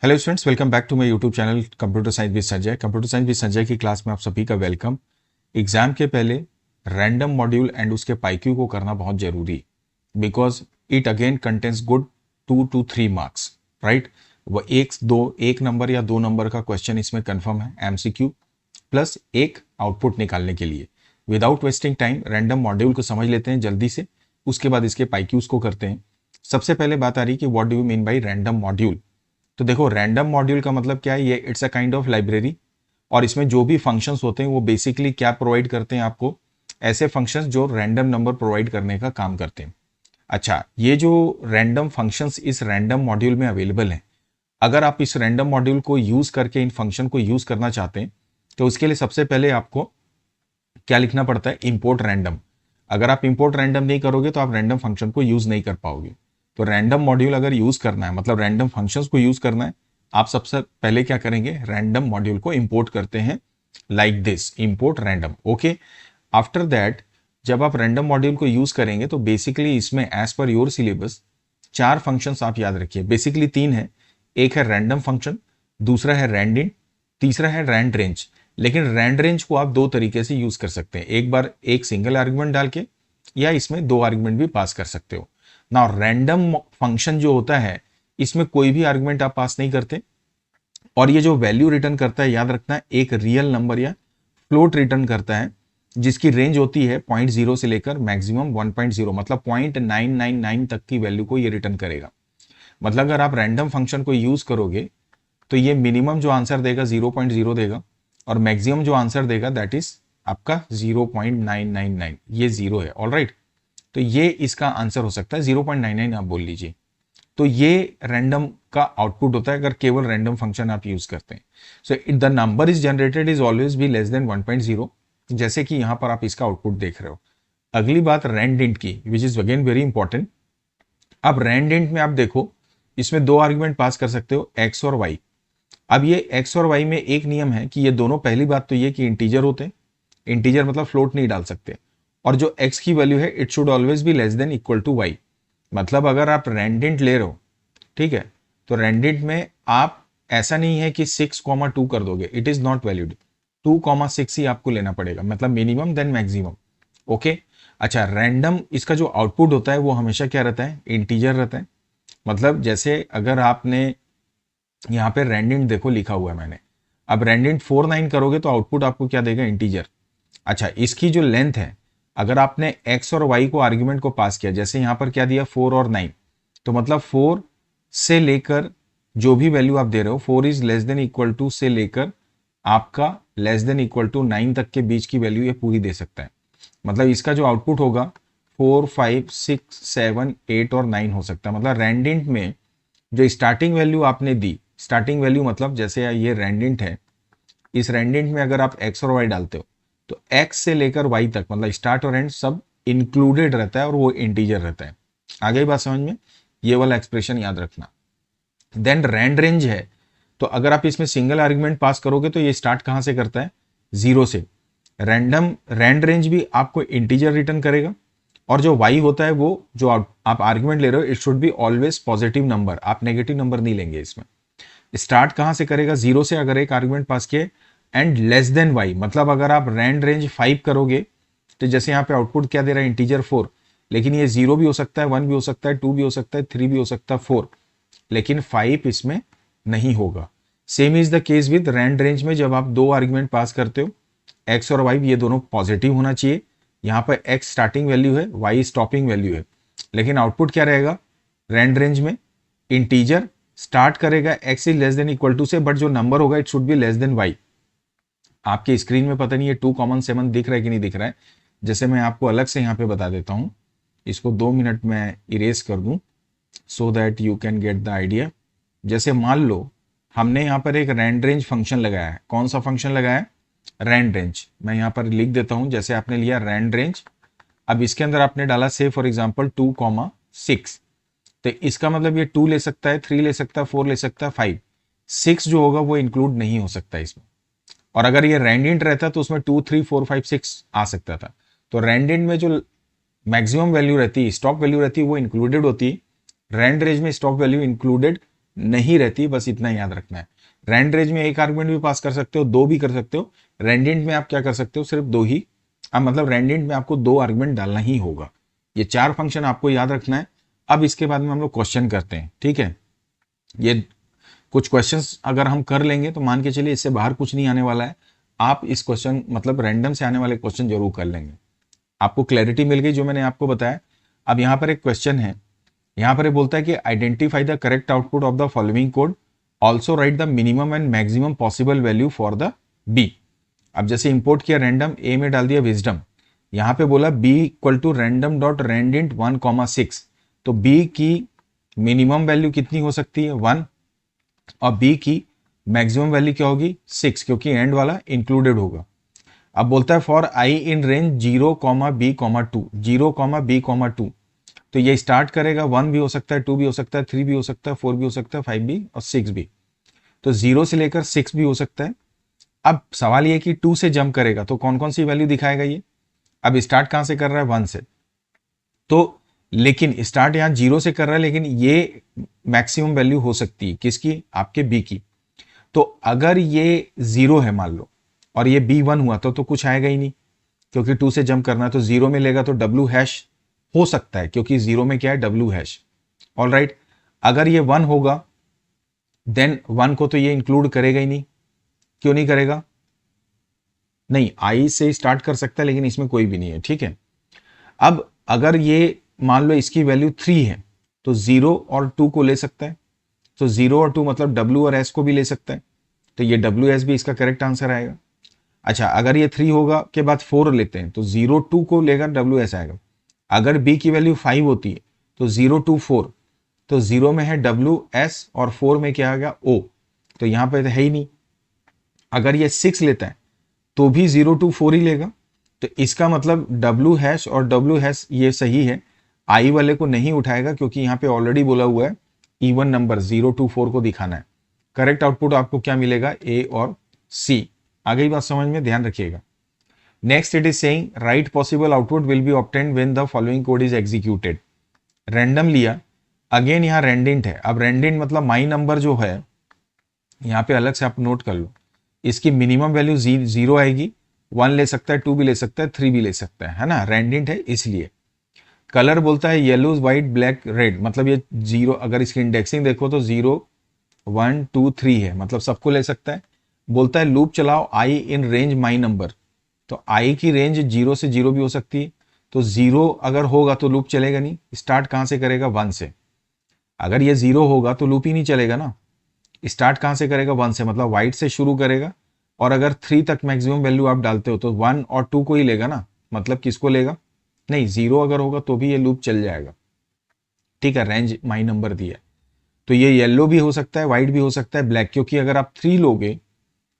Hello students, welcome back to my YouTube channel computer science with Sanjay. Computer science with Sanjay की class में आप सभी का वेलकम। एग्जाम के पहले रैंडम मॉड्यूल एंड उसके पाईक्यू को करना बहुत जरूरी, because it again contains good 2 to 3 marks, right. वो एक नंबर या 2 नंबर का क्वेश्चन इसमें कन्फर्म है, एमसीक्यू प्लस एक आउटपुट निकालने के लिए। Without wasting time random module को समझ लेते हैं जल्दी से, उसके बाद इसके पाईक्यूज को करते हैं। सबसे पहले बात आ रही कि what do you mean by random module. तो देखो, रैंडम मॉड्यूल का मतलब क्या है, ये it's a kind of library, और इसमें जो भी फंक्शंस होते हैं वो बेसिकली क्या प्रोवाइड करते हैं आपको, ऐसे फंक्शंस जो रैंडम नंबर प्रोवाइड करने का काम करते हैं। अच्छा, ये जो रैंडम फंक्शंस इस रैंडम मॉड्यूल में अवेलेबल हैं, अगर आप इस रैंडम मॉड्यूल को यूज करके इन फंक्शन को यूज करना चाहते हैं तो उसके लिए सबसे पहले आपको क्या लिखना पड़ता है, इंपोर्ट रैंडम। अगर आप इंपोर्ट रैंडम नहीं करोगे तो आप रैंडम फंक्शन को यूज नहीं कर पाओगे। तो रैंडम मॉड्यूल अगर यूज करना है, मतलब रैंडम फंक्शंस को यूज करना है, आप सबसे पहले क्या करेंगे, रैंडम मॉड्यूल को इंपोर्ट करते हैं like this, import random. Okay, after that जब आप रैंडम मॉड्यूल को यूज करेंगे तो बेसिकली इसमें as per your syllabus 4 functions आप याद रखिए, बेसिकली 3 है। एक है रैंडम फंक्शन, दूसरा है रैंडिंट, तीसरा है रैंड रेंज। लेकिन रैंड रेंज को आप 2 तरीके से यूज कर सकते हैं, एक बार एक सिंगल आर्गुमेंट डाल के, या इसमें 2 आर्गुमेंट भी पास कर सकते हो ना। रैंडम फंक्शन जो होता है इसमें कोई भी आर्गुमेंट आप पास नहीं करते, और ये जो वैल्यू रिटर्न करता है, याद रखना है, एक रियल नंबर या फ्लोट रिटर्न करता है, जिसकी रेंज होती है 0.0 से लेकर मैक्सिमम 1.0, मतलब 0.999 तक की वैल्यू को ये रिटर्न करेगा। मतलब अगर आप रैंडम फंक्शन को यूज करोगे तो ये मिनिमम जो आंसर देगा 0.0 देगा, और मैक्सिमम जो आंसर देगा दैट इज आपका 0.999, ये जीरो है। ऑल राइट, तो ये इसका आंसर हो सकता है, 0.99 आप बोल लीजिए। तो ये रैंडम का आउटपुट होता है अगर केवल रैंडम फंक्शन आप यूज करते हैं। So the number is generated is always be less then 1.0, जैसे कि यहां पर आप इसका आउटपुट देख रहे हो। अगली बात रैंडिंट की, which is again very important. अब रैंडिंट में आप देखो, इसमें 2 आर्गुमेंट पास कर सकते हो, एक्स और वाई। अब ये एक्स और वाई में एक नियम है कि ये दोनों, पहली बात तो ये कि इंटीजर होते हैं, इंटीजर मतलब फ्लोट नहीं डाल सकते, और जो एक्स की वैल्यू है it should always be less than equal to Y. मतलब अगर आप रैंडेंट ले रहे हो, ठीक है, तो रैंडेंट में आप ऐसा नहीं है कि 6,2 कर दोगे, इट इज नॉट वैलिड, 2,6 ही आपको लेना पड़ेगा, मतलब मिनिमम देन मैक्सिमम। ओके, अच्छा, रैंडम इसका जो आउटपुट होता है वो हमेशा क्या रहता है, इंटीजर रहता है। मतलब जैसे अगर आपने यहाँ पे रैंडेंट देखो लिखा हुआ है मैंने, अब रैंडेंट 4,9 करोगे तो आउटपुट आपको क्या देगा, इंटीजर। अच्छा, इसकी जो लेंथ है, अगर आपने एक्स और वाई को आर्ग्यूमेंट को पास किया, जैसे यहां पर क्या दिया 4 और 9, तो मतलब 4 से लेकर जो भी वैल्यू आप दे रहे हो, 4 is less than equal to से लेकर आपका लेस देन इक्वल टू 9 तक के बीच की वैल्यू ये पूरी दे सकता है। मतलब इसका जो आउटपुट होगा 4, 5, 6, 7, 8 और 9 हो सकता है। मतलब रैंडेंट में जो स्टार्टिंग वैल्यू आपने दी, स्टार्टिंग वैल्यू मतलब जैसे ये रैंडेंट है, इस रैंडेंट में अगर आप एक्स और वाई डालते हो तो एक्स से लेकर वाई तक, मतलब स्टार्ट और एंड सब इंक्लूडेड रहता है और वो इंटीजर रहता है। आ गई बात समझ में, ये वाला एक्सप्रेशन याद रखना। देन रैंड रेंज है, तो अगर आप इसमें सिंगल आर्गुमेंट पास करोगे तो ये स्टार्ट कहां से करता है, 0 से। रैंडम रैंड रेंज भी आपको इंटीजर रिटर्न करेगा, और जो वाई होता है वो जो आप आर्गुमेंट ले रहे हो it should be always positive number, आप नेगेटिव नंबर नहीं लेंगे इसमें। स्टार्ट कहां से करेगा, 0 से अगर एक आर्गुमेंट पास किए, एंड लेस देन वाई, मतलब अगर आप रैंड रेंज 5 करोगे तो जैसे यहाँ पे आउटपुट क्या दे रहा है, इंटीजर 4, लेकिन ये 0 भी हो सकता है, 1 भी हो सकता है, 2 भी हो सकता है, 3 भी हो सकता है, 4, लेकिन 5 इसमें नहीं होगा। Same is the case with rand range में, जब आप 2 आर्गुमेंट पास करते हो, एक्स और वाई ये दोनों पॉजिटिव होना चाहिए। यहाँ पर एक्स स्टार्टिंग वैल्यू है, वाई स्टॉपिंग वैल्यू है, लेकिन आउटपुट क्या रहेगा रैंड रेंज में, इंटीजर स्टार्ट करेगा X is less than equal to से, बट जो नंबर होगा it should be less than Y. आपके स्क्रीन में पता नहीं ये 2,7 दिख रहा है कि नहीं दिख रहा है, जैसे मैं आपको अलग से यहाँ पे बता देता हूँ, इसको 2 मिनट में इरेज कर दूं so that you can get the idea. जैसे मान लो हमने यहाँ पर एक रैंड रेंज फंक्शन लगाया है, कौन सा फंक्शन लगाया है, रैंड रेंज। मैं यहाँ पर लिख देता हूँ, जैसे आपने लिया रैंड रेंज, अब इसके अंदर आपने डाला से फॉर एग्जाम्पल 2,6, तो इसका मतलब ये 2 ले सकता है, 3 ले सकता है, 4 ले सकता है, 5, 6 जो होगा वो इंक्लूड नहीं हो सकता इसमें। और अगर ये रैंडेंट रहता तो उसमें 2, 3, 4, 5, 6 आ सकता था। तो रैंडेंट में जो मैक्सिमम वैल्यू रहती है, स्टॉप वैल्यू रहती है, वो इंक्लूडेड होती है। रैंड रेंज में स्टॉप वैल्यू इंक्लूडेड नहीं रहती, बस इतना याद रखना है। रैंड रेंज में एक आर्गुमेंट भी पास कर सकते हो, दो भी कर सकते हो। रेंडेंट में आप क्या कर सकते हो, सिर्फ दो ही। अब मतलब रेंडेंट में आपको दो आर्गुमेंट डालना ही होगा। ये चार फंक्शन आपको याद रखना है। अब इसके बाद में हम लोग क्वेश्चन करते हैं, ठीक है। ये कुछ क्वेश्चंस अगर हम कर लेंगे तो मान के चलिए इससे बाहर कुछ नहीं आने वाला है। आप इस क्वेश्चन मतलब रैंडम से आने वाले क्वेश्चन जरूर कर लेंगे। आपको क्लैरिटी मिल गई जो मैंने आपको बताया। अब यहाँ पर एक क्वेश्चन है, यहाँ पर ये बोलता है कि identify the correct output of the following code, also write the minimum and maximum possible value for the B. अब जैसे इंपोर्ट किया रैंडम, ए में डाल दिया विजडम, यहाँ पे बोला B equal to random dot randint 1,6। तो बी की मिनिमम वैल्यू कितनी हो सकती है 1, और बी की मैक्सिमम वैल्यू क्या होगी 6, क्योंकि एंड वाला इंक्लूडेड होगा। अब बोलता है for I in range 0,b,2, 0,b,2। तो ये स्टार्ट करेगा 1 भी हो सकता है, 2 भी हो सकता है, 3 भी हो सकता है, 4 भी हो सकता है, 5 भी और 6 भी। तो 0 से लेकर 6 भी हो सकता है। अब सवाल ये कि 2 से जंप करेगा तो कौन कौन सी वैल्यू दिखाएगा ये। अब स्टार्ट कहां से कर रहा है 1 से, तो लेकिन स्टार्ट यहां 0 से कर रहा है, लेकिन ये मैक्सिमम वैल्यू हो सकती है किसकी, आपके बी की। तो अगर ये 0 है मान लो और ये B1 हुआ तो कुछ आएगा ही नहीं, क्योंकि 2 से जंप करना है। तो 0 में लेगा तो W हैश हो सकता है, क्योंकि 0 में क्या है W हैश। ऑल राइट, अगर ये 1 होगा देन 1 को तो ये इंक्लूड करेगा ही नहीं। क्यों नहीं करेगा, नहीं आई से स्टार्ट कर सकता है लेकिन इसमें कोई भी नहीं है, ठीक है। अब अगर ये मान लो इसकी वैल्यू 3 है तो 0 और 2 को ले सकता है। तो 0 और 2 मतलब W और S को भी ले सकता है। तो ये WS भी इसका करेक्ट आंसर आएगा। अच्छा, अगर ये 3 होगा के बाद 4 लेते हैं तो 0 2 को लेकर WS आएगा। अगर B की वैल्यू 5 होती है तो 0 2 4, तो 0 में है WS और 4 में क्या आ गया O, तो यहाँ पे तो है ही नहीं। अगर ये 6 लेता है तो भी 0 2 4 ही लेगा। तो इसका मतलब W हैश और W हैश ये सही है, आई वाले को नहीं उठाएगा, क्योंकि यहाँ पे ऑलरेडी बोला हुआ है इवन नंबर 0 2 4 को दिखाना है। करेक्ट आउटपुट आपको क्या मिलेगा, ए और सी। आ गई बात समझ में, ध्यान रखिएगा। Next it is saying right possible output will be obtained when the following code is executed. Random लिया, अगेन यहाँ रेंडेंट है। अब रेंडेंट मतलब माई नंबर जो है, यहाँ पे अलग से आप नोट कर लो, इसकी मिनिमम वैल्यू 0 आएगी, 1 ले सकता है, 2 भी ले सकता है, 3 भी ले सकता है ना, रेंडेंट है इसलिए। कलर बोलता है येलो व्हाइट ब्लैक रेड, मतलब ये 0, अगर इसकी इंडेक्सिंग देखो तो 0 1 2 3 है, मतलब सबको ले सकता है। बोलता है लूप चलाओ आई इन रेंज माई नंबर, तो आई की रेंज 0 से 0 भी हो सकती है। तो 0 अगर होगा तो लूप चलेगा नहीं, स्टार्ट कहां से करेगा 1 से। अगर ये 0 होगा तो लूप ही नहीं चलेगा ना, स्टार्ट कहां से करेगा 1 से, मतलब वाइट से शुरू करेगा। और अगर 3 तक मैक्सिमम वैल्यू आप डालते हो तो 1 और 2 को ही लेगा ना, मतलब किसको लेगा, नहीं 0 अगर होगा तो भी ये लूप चल जाएगा, ठीक है। रेंज माई नंबर दिया है तो ये येलो भी हो सकता है, व्हाइट भी हो सकता है, ब्लैक, क्योंकि अगर आप 3 लोगे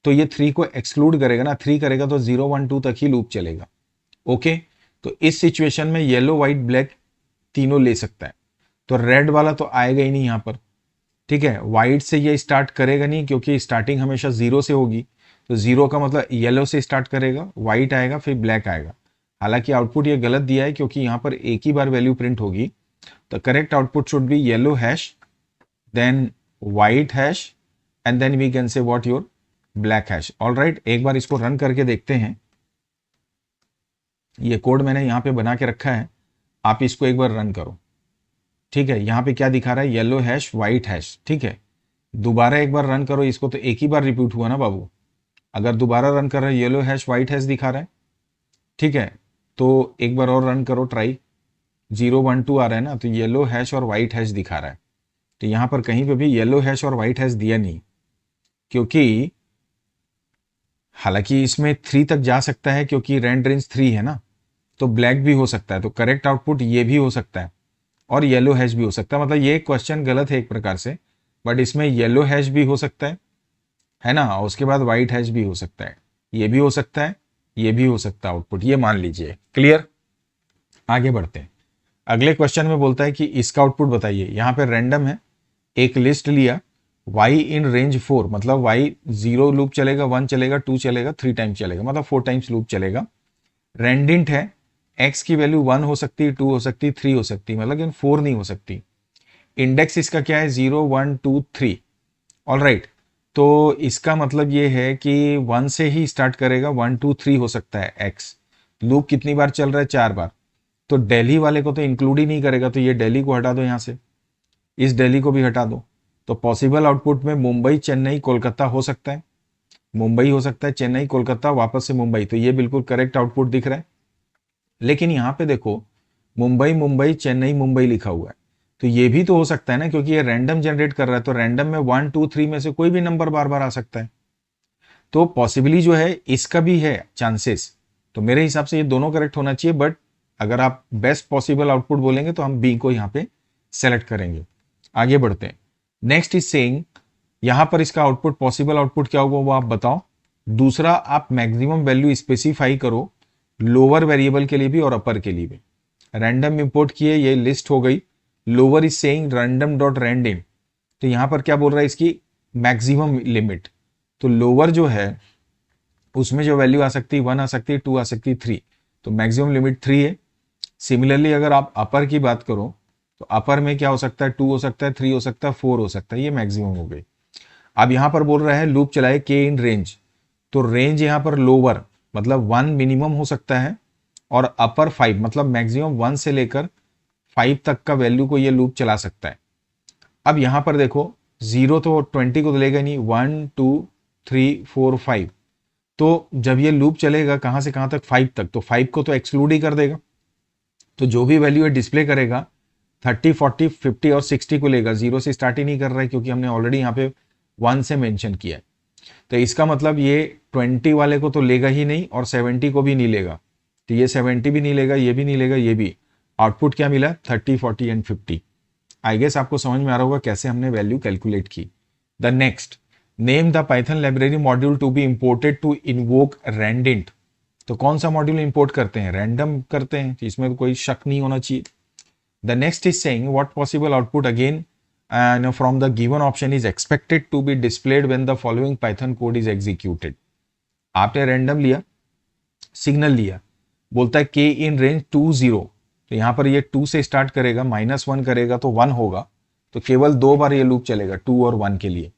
तो ये 3 को एक्सक्लूड करेगा ना, 3 करेगा तो 0 1 2 तक ही लूप चलेगा। ओके, तो इस सिचुएशन में येलो व्हाइट ब्लैक तीनों ले सकता है। तो रेड वाला तो आएगा ही नहीं यहां पर, ठीक है। व्हाइट से ये स्टार्ट करेगा नहीं, क्योंकि स्टार्टिंग हमेशा 0 से होगी। तो 0 का मतलब येलो से स्टार्ट करेगा, व्हाइट आएगा, फिर ब्लैक आएगा। हालांकि आउटपुट ये गलत दिया है, क्योंकि यहां पर एक ही बार वैल्यू प्रिंट होगी। तो correct output should be yellow hash, then white hash, and then we can say what your black hash. All right, एक बार इसको रन करके देखते हैं। ये कोड मैंने यहाँ पे बना के रखा है, आप इसको एक बार रन करो, ठीक है। यहाँ पे क्या दिखा रहा है, येलो हैश व्हाइट हैश, ठीक है। दोबारा एक बार रन करो इसको, तो एक ही बार रिपीट हुआ ना बाबू। अगर दोबारा रन कर रहे हैं येलो हैश व्हाइट हैश दिखा रहा है, ठीक है। तो एक बार और रन करो ट्राई, 0 1 2 आ रहा है ना, तो येलो हैश और व्हाइट हैश दिखा रहा है। तो यहाँ पर कहीं पे भी येलो हैश और व्हाइट हैश दिया नहीं, क्योंकि हालांकि इसमें 3 तक जा सकता है, क्योंकि रेंज रेंज 3 है ना, तो ब्लैक भी हो सकता है। तो करेक्ट आउटपुट ये भी हो सकता है और येलो हैश भी हो सकता है। मतलब ये क्वेश्चन गलत है एक प्रकार से, बट इसमें येलो हैश भी हो सकता है ना, और उसके बाद व्हाइट हैश भी हो सकता है, ये भी हो सकता है, ये भी हो सकता है आउटपुट, ये मान लीजिए। क्लियर, आगे बढ़ते हैं। अगले क्वेश्चन में बोलता है कि इसका आउटपुट बताइए। यहाँ पे रैंडम है, एक लिस्ट लिया y इन रेंज 4, मतलब y 0 लूप चलेगा, 1 चलेगा, 2 चलेगा, 3 टाइम्स चलेगा, मतलब 4 टाइम्स लूप चलेगा। रेंडेंट है, x की वैल्यू 1 हो सकती है, 2 हो सकती है, 3 हो सकती है, मतलब इन 4 नहीं हो सकती। इंडेक्स इसका क्या है 0 1 2 3। ऑल राइट, तो इसका मतलब ये है कि 1 से ही स्टार्ट करेगा, 1 2 3 हो सकता है एक्स। लूप कितनी बार चल रहा है, 4 बार। तो दिल्ली वाले को तो इंक्लूड ही नहीं करेगा, तो ये दिल्ली को हटा दो यहाँ से, इस दिल्ली को भी हटा दो। तो पॉसिबल आउटपुट में मुंबई चेन्नई कोलकाता हो सकता है, मुंबई हो सकता है, चेन्नई कोलकाता वापस से मुंबई, तो ये बिल्कुल करेक्ट आउटपुट दिख रहा है। लेकिन यहाँ पे देखो मुंबई मुंबई चेन्नई मुंबई लिखा हुआ है, तो ये भी तो हो सकता है ना, क्योंकि ये रैंडम जनरेट कर रहा है, तो रैंडम में 1 2 3 में से कोई भी नंबर बार बार आ सकता है। तो पॉसिबली जो है इसका भी है चांसेस। तो मेरे हिसाब से ये दोनों करेक्ट होना चाहिए, बट अगर आप बेस्ट पॉसिबल आउटपुट बोलेंगे तो हम बी को यहाँ पे सेलेक्ट करेंगे। आगे बढ़ते हैं। नेक्स्ट इज सेइंग, यहां पर इसका आउटपुट पॉसिबल आउटपुट क्या होगा वो आप बताओ। दूसरा, आप मैक्सिमम वैल्यू स्पेसिफाई करो लोअर वेरिएबल के लिए भी और अपर के लिए भी। रैंडम इंपोर्ट किए, ये लिस्ट हो गई। Lower is saying random dot random, तो यहां पर क्या बोल रहा है इसकी मैक्सिमम लिमिट। तो लोअर जो है उसमें जो वैल्यू आ सकती है 1 आ सकती है, 2 आ सकती है, 3, तो मैक्सिमम लिमिट 3 है। सिमिलरली अगर आप अपर की बात करो तो अपर में क्या हो सकता है, 2 हो सकता है, 3 हो सकता है, 4 हो सकता है, ये मैक्सिमम हो गई। अब यहां पर बोल रहा है लूप चलाए के इन रेंज, तो रेंज यहां पर लोअर मतलब 1 मिनिमम हो सकता है, और अपर 5 मतलब मैक्सिमम 1 से लेकर 5 तक का वैल्यू को ये लूप चला सकता है। अब यहां पर देखो 0 तो 20 को तो लेगा नहीं, 1 2 3 4 5, तो जब ये लूप चलेगा कहां से कहां तक, 5 तक, तो 5 को तो एक्सक्लूड ही कर देगा। तो जो भी वैल्यू है डिस्प्ले करेगा 30 40 50 और 60 को लेगा, 0 से स्टार्ट ही नहीं कर रहा है क्योंकि हमने ऑलरेडी यहाँ पे 1 से मेंशन किया है। तो इसका मतलब ये 20 वाले को तो लेगा ही नहीं और 70 को भी नहीं लेगा, तो ये 70 भी नहीं लेगा, ये भी नहीं लेगा, ये भी। आउटपुट क्या मिला, 30 40 एंड 50। आई गेस आपको समझ में आ रहा होगा कैसे हमने वैल्यू कैलकुलेट की। The next, name the Python library module to be imported to invoke randint. तो कौन सा मॉड्यूल इंपोर्ट करते हैं, रैंडम करते हैं, तो इसमें तो कोई शक नहीं होना चाहिए। The next is saying what possible output again from the given option is expected to be displayed when the following Python code is executed। आपने रैंडम लिया, सिग्नल लिया, बोलता है के इन रेंज 2 0, तो यहां पर ये 2 से स्टार्ट करेगा, -1 करेगा तो 1 होगा, तो केवल 2 बार ये लूप चलेगा 2 और 1 के लिए।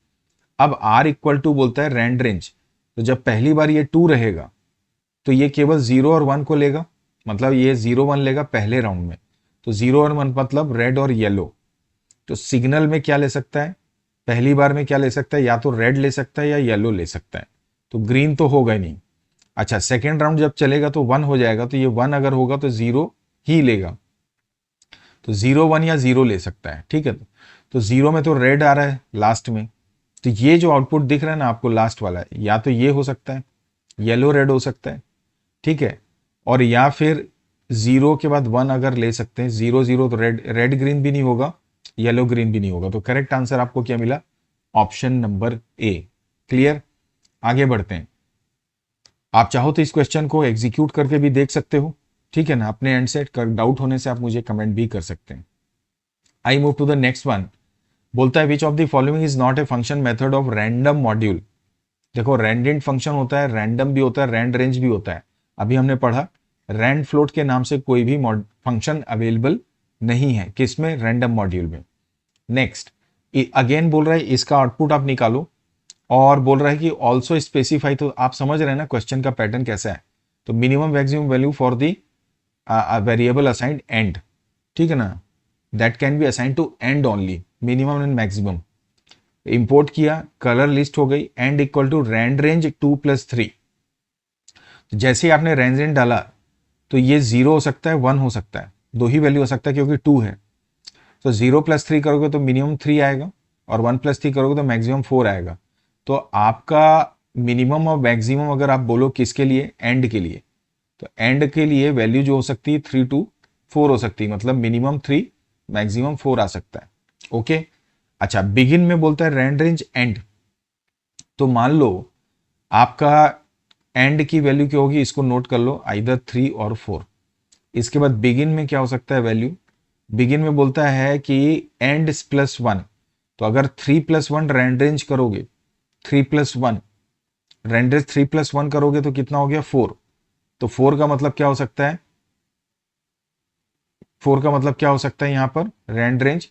अब r इक्वल टू बोलता है रैंड रेंज, तो जब पहली बार ये 2 रहेगा तो ये केवल 0 और 1 को लेगा, मतलब ये 0 1 लेगा पहले राउंड में, तो 0 और 1 मतलब रेड और येलो। तो सिग्नल में क्या ले सकता है, पहली बार में क्या ले सकता है, या तो रेड ले सकता है या येलो ले सकता है, तो ग्रीन तो होगा ही नहीं। अच्छा, सेकेंड राउंड जब चलेगा तो 1 हो जाएगा, तो ये 1 अगर होगा तो 0 ही लेगा, तो 0 1 या 0 ले सकता है, ठीक है। तो 0 में तो रेड आ रहा है लास्ट में, तो ये जो आउटपुट दिख रहा है ना आपको लास्ट वाला, या तो ये हो सकता है, येलो रेड हो सकता है, ठीक है, और या फिर 0 के बाद 1 अगर ले सकते हैं, 0 0 तो रेड रेड ग्रीन भी नहीं होगा, येलो ग्रीन भी नहीं होगा। तो करेक्ट आंसर आपको क्या मिला, ऑप्शन नंबर ए। क्लियर, आगे बढ़ते हैं। आप चाहो तो इस क्वेश्चन को एग्जीक्यूट करके भी देख सकते हो, ठीक है ना, अपने एंड से डाउट होने से आप मुझे कमेंट भी कर सकते हैं। I move to the next one. बोलता है which of the following is not a function method of random module. देखो रैंडेंट फंक्शन होता है, रैंडम भी होता है, रैंड रेंज भी होता है। अभी हमने पढ़ा रैंड फ्लोट के नाम से कोई भी फंक्शन अवेलेबल नहीं है, किसमें, रैंडम मॉड्यूल में। नेक्स्ट अगेन बोल रहा है इसका आउटपुट आप निकालो, और बोल रहा है कि ऑल्सो स्पेसिफाई, तो आप समझ रहे हैं ना क्वेश्चन का पैटर्न कैसा है। तो minimum maximum value for the variable assigned end, ठीक है ना, that can be assigned to end only, minimum and maximum. Import किया, कलर लिस्ट हो गई, end equal to rand range 2 + 3। जैसे ही आपने रेंज रेंज डाला तो ये 0 हो सकता है, 1 हो सकता है, दो ही वैल्यू हो सकता है क्योंकि 2 है। तो 0 + 3 करोगे तो मिनिमम 3 आएगा, और 1 + 3 करोगे तो मैक्सिमम 4 आएगा। तो आपका मिनिमम और मैक्सिमम अगर आप बोलो किसके लिए, एंड के लिए, तो एंड के लिए वैल्यू जो हो सकती है 3 to 4 हो सकती है, मतलब मिनिमम 3 मैक्सिमम 4 आ सकता है। ओके, अच्छा बिगिन में बोलता है रैंड रेंज एंड, तो मान लो आपका एंड की वैल्यू क्या होगी, इसको नोट कर लो, आइदर 3 और 4। इसके बाद बिगिन में क्या हो सकता है वैल्यू, बिगिन में बोलता है कि एंड +1, तो अगर 3 + 1 रैंड रेंज करोगे, 3 + 1 रैंड रेंज 3 + 1 करोगे तो कितना हो गया, 4। तो 4 का मतलब क्या हो सकता है, 4 का मतलब क्या हो सकता है यहाँ पर रैंड रेंज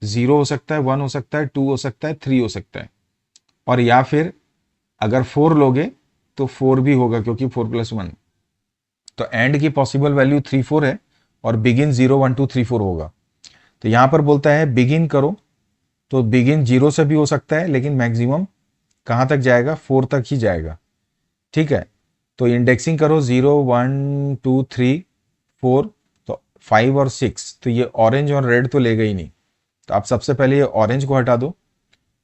0 हो सकता है, 1 हो सकता है, 2 हो सकता है, 3 हो सकता है, और या फिर अगर 4 लोगे तो 4 भी होगा क्योंकि 4+1। तो एंड की पॉसिबल वैल्यू 3 4 है और बिगिन 0 1 2 3 4 होगा। तो यहां पर बोलता है बिगिन करो, तो बिगिन 0 से भी हो सकता है लेकिन मैक्सिमम कहां तक जाएगा, 4 तक ही जाएगा। ठीक है, तो इंडेक्सिंग करो 0 1 2 3 4, तो 5 और 6, तो ये ऑरेंज और रेड तो लेगा ही नहीं। तो आप सबसे पहले ये ऑरेंज को हटा दो,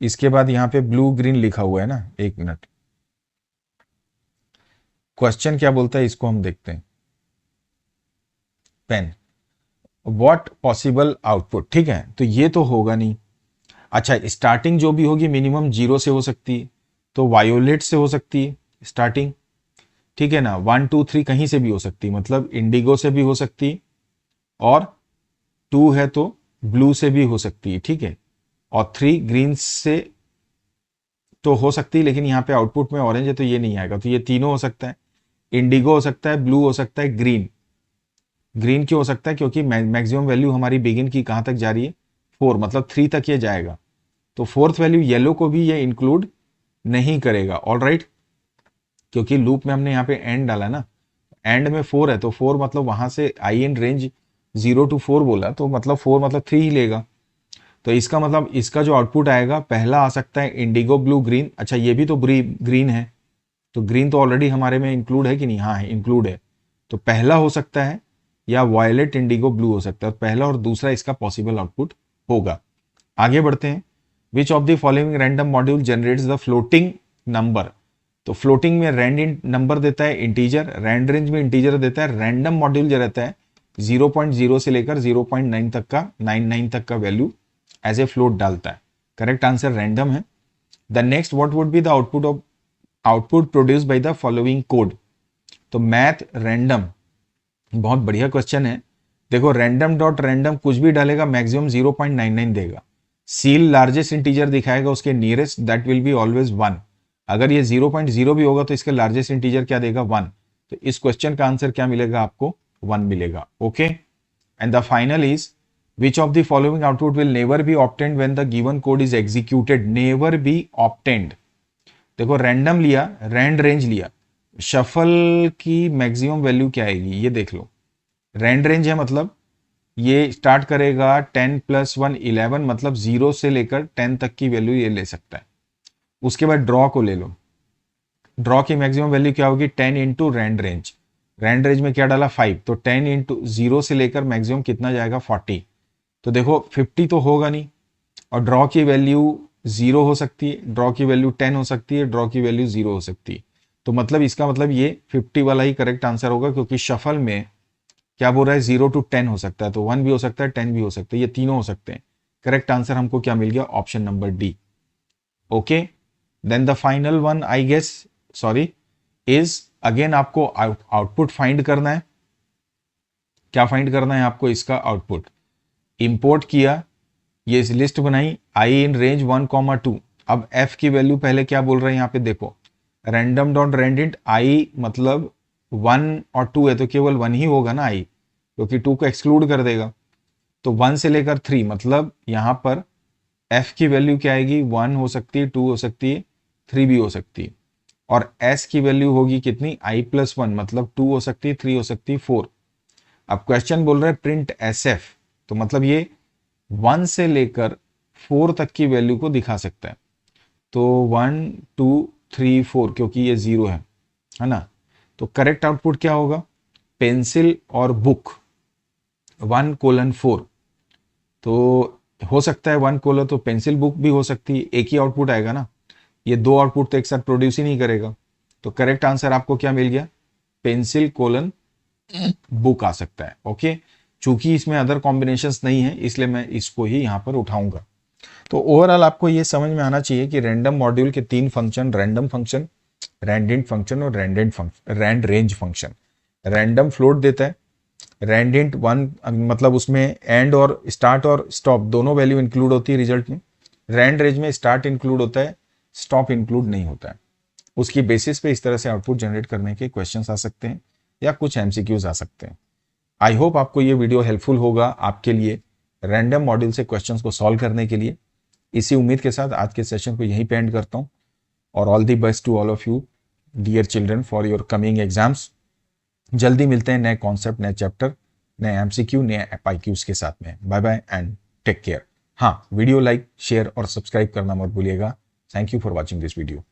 इसके बाद यहाँ पे ब्लू ग्रीन लिखा हुआ है ना, एक मिनट, क्वेश्चन क्या बोलता है इसको हम देखते हैं। पेन, व्हाट पॉसिबल आउटपुट, ठीक है, तो ये तो होगा नहीं। अच्छा, स्टार्टिंग जो भी होगी मिनिमम 0 से हो सकती है, तो वायोलेट से हो सकती है स्टार्टिंग, ठीक है ना। 1 2 3 कहीं से भी हो सकती है, मतलब इंडिगो से भी हो सकती है, और 2 है तो ब्लू से भी हो सकती है, ठीक है, और 3 ग्रीन से तो हो सकती है, लेकिन यहाँ पे आउटपुट में ऑरेंज है तो ये नहीं आएगा, तो ये तीनों हो सकता है। इंडिगो हो सकता है, ब्लू हो सकता है, ग्रीन। ग्रीन क्यों हो सकता है, क्योंकि मैक्सिमम वैल्यू हमारी बिगिन की कहां तक जा रही है, 4, मतलब 3 तक ये जाएगा। तो फोर्थ वैल्यू येलो को भी ये इंक्लूड नहीं करेगा। ऑल राइट, क्योंकि लूप में हमने यहाँ पे एंड डाला ना, एंड में 4 है, तो 4 मतलब वहां से आई इन रेंज 0 to 4 बोला, तो मतलब 4 मतलब 3 ही लेगा। तो इसका मतलब इसका जो आउटपुट आएगा, पहला आ सकता है इंडिगो ब्लू ग्रीन। अच्छा, ये भी तो ग्रीन है, तो ग्रीन तो ऑलरेडी हमारे में इंक्लूड है कि नहीं, हाँ है, इंक्लूड है। तो पहला हो सकता है, या वायलेट इंडिगो ब्लू हो सकता है, पहला और दूसरा इसका पॉसिबल आउटपुट होगा। आगे बढ़ते हैं। विच of the following random module generates the floating number. तो फ्लोटिंग में रैंड नंबर देता है इंटीजर, रैंड रेंज में इंटीजर देता है, रैंडम मॉड्यूल जो रहता है 0.0 से लेकर 0.9 तक का 99 तक का वैल्यू एज ए फ्लोट डालता है। करेक्ट आंसर रैंडम है। The next, what would be the output produce by the following code. तो मैथ रैंडम, बहुत बढ़िया क्वेश्चन है। देखो, रैंडम डॉट रैंडम कुछ भी डालेगा मैक्सिमम 0.99 देगा। सील लार्जेस्ट इंटीजर दिखाएगा उसके nearest, that will be always 1। अगर ये 0.0 भी होगा तो इसके लार्जेस्ट इंटीजर क्या देगा, 1। तो इस क्वेश्चन का आंसर क्या मिलेगा आपको, 1 मिलेगा। Okay, and the final is which of the following output will never be obtained when the given code is executed. Never be obtained, देखो रैंडम लिया, रैंड रेंज लिया, शफल की मैक्सिमम वैल्यू क्या आएगी ये देख लो। रैंड रेंज है मतलब ये स्टार्ट करेगा 10 + 1 11, मतलब 0 से लेकर 10 तक की वैल्यू ये ले सकता है। उसके बाद ड्रॉ को ले लो, ड्रॉ की मैक्सिमम वैल्यू क्या होगी, 10 into rand range. Rand range में क्या डाला, 5, तो 10 इंटू 0 से लेकर मैक्सिमम कितना जाएगा, 40। तो देखो 50 तो होगा नहीं, और ड्रॉ की वैल्यू 0 हो सकती है, ड्रॉ की वैल्यू 10 हो सकती है, ड्रॉ की वैल्यू 0 हो सकती है। तो मतलब इसका मतलब ये 50 वाला ही करेक्ट आंसर होगा, क्योंकि शफल में क्या बोल रहा है, 0 to 10 हो सकता है, तो 1 भी हो सकता है, 10 भी हो सकता है, ये तीनों हो सकते हैं। करेक्ट आंसर हमको क्या मिल गया, option number D. Okay, then the final one I guess, sorry, is again आपको आउटपुट फाइंड करना है। क्या फाइंड करना है आपको, इसका आउटपुट। इंपोर्ट किया, ये लिस्ट बनाई, आई इन रेंज 1, 2। अब एफ की वैल्यू पहले क्या बोल रहे हैं यहाँ पे देखो, रैंडम डॉट रैंडिट आई मतलब 1 और 2 है, तो केवल 1 ही होगा ना आई, क्योंकि 2 को एक्सक्लूड कर देगा। तो 1 से लेकर 3, मतलब यहाँ पर एफ की वैल्यू क्या आएगी, 1 हो सकती है, 2 हो सकती है, 3 भी हो सकती है। और एस की वैल्यू होगी कितनी, i+1, मतलब 2 हो सकती है, 3 हो सकती है, 4। अब क्वेश्चन बोल रहा है प्रिंट एस एफ, तो मतलब ये 1 से लेकर 4 तक की वैल्यू को दिखा सकता है। तो 1 2 3 4, क्योंकि ये 0 है ना। तो करेक्ट आउटपुट क्या होगा, पेंसिल और बुक 1:4। तो हो सकता है 1 तो पेंसिल बुक भी हो सकती है, एक ही आउटपुट आएगा ना, ये दो आउटपुट तो एक साथ प्रोड्यूस ही नहीं करेगा। तो करेक्ट आंसर आपको क्या मिल गया, पेंसिल कोलन बुक आ सकता है। ओके, चूंकि इसमें अदर कॉम्बिनेशंस नहीं है इसलिए मैं इसको ही यहां पर उठाऊंगा। तो ओवरऑल आपको ये समझ में आना चाहिए कि रैंडम मॉड्यूल के 3 function, random function, randint function और randrange function. Random float देता है, रैंडेंट 1 मतलब उसमें एंड और स्टार्ट और स्टॉप दोनों वैल्यू इंक्लूड होती है रिजल्ट में। रैंड रेंज में स्टार्ट इंक्लूड होता है, स्टॉप इंक्लूड नहीं होता है। उसकी बेसिस पे इस तरह से आउटपुट जनरेट करने के क्वेश्चंस आ सकते हैं या कुछ एमसीक्यूज आ सकते हैं। आई होप आपको ये वीडियो हेल्पफुल होगा आपके लिए। रैंडम मॉड्यूल से क्वेश्चंस को सॉल्व करने के लिए। इसी उम्मीद के साथ आज के सेशन को यहीं पे एंड करता हूँ, और all the best to all of you dear children for your coming exams. जल्दी मिलते हैं नए कॉन्सेप्ट, नए चैप्टर, नए एमसीक्यू, नए FIQs के साथ में। Bye bye and take care. हाँ, वीडियो लाइक, शेयर और सब्सक्राइब करना मत भूलिएगा। Thank you for watching this video.